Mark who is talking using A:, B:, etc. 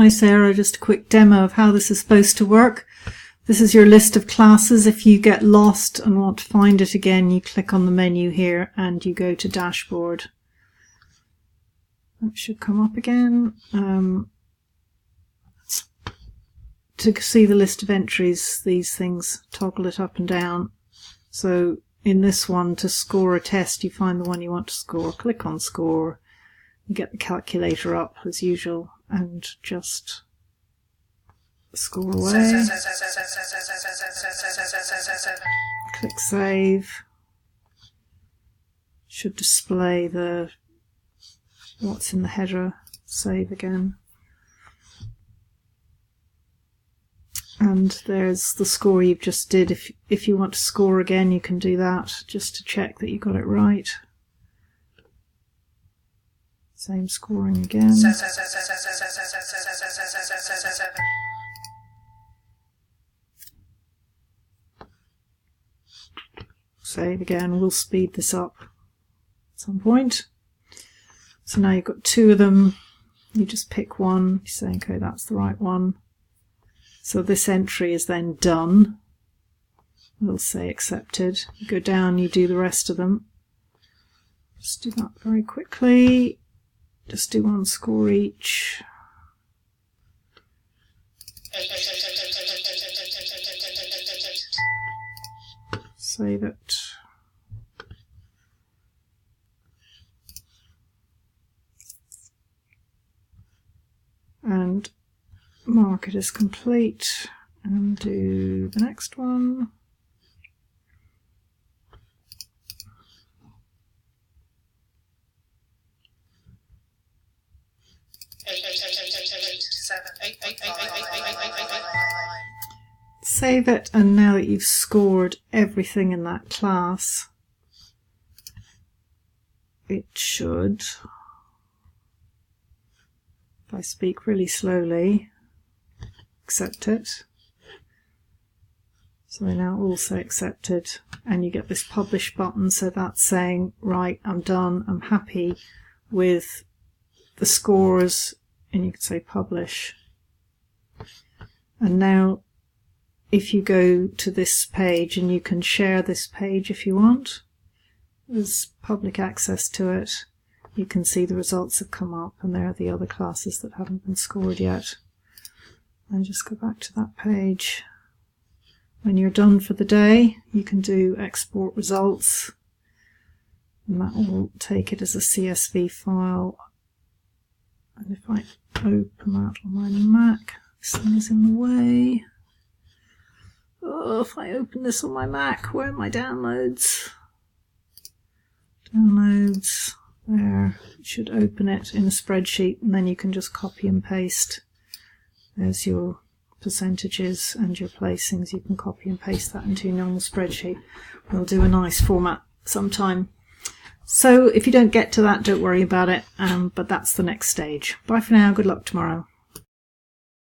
A: Hi Sarah, just a quick demo of how this is supposed to work. This is your list of classes. If you get lost and want to find it again, you click on the menu here and you go to Dashboard. That should come up again. To see the list of entries, these things, toggle it up and down. So in this one, to score a test, you find the one you want to score, click on Score, you get the calculator up as usual, and just score away. Click Save. Should display the what's in the header. Save again. And there's the score you've just did. If you want to score again, you can do that just to check that you got it right. Same scoring again. Save again. We'll speed this up at some point. So now you've got two of them. You just pick one. You say, okay, that's the right one. So this entry is then done. We'll say accepted. You go down, you do the rest of them. Just do that very quickly. Just do one score each. Save it. And mark it as complete and do the next one. Save it, and now that you've scored everything in that class, it should, if I speak really slowly, accept it. So they're now also accepted, and you get this publish button, so that's saying, right, I'm done, I'm happy with the scores, and you can say publish. And now if you go to this page, and you can share this page if you want, there's public access to it, you can see the results have come up, and there are the other classes that haven't been scored yet. And just go back to that page. When you're done for the day, you can do export results, and that will take it as a CSV file. And if I open that on my Mac, this thing is in the way. Oh, if I open this on my Mac, where are my downloads? Downloads, there. It should open it in a spreadsheet, and then you can just copy and paste. There's your percentages and your placings. You can copy and paste that into your normal spreadsheet. We'll do a nice format sometime. So if you don't get to that, don't worry about it, but that's the next stage. Bye for now, good luck tomorrow.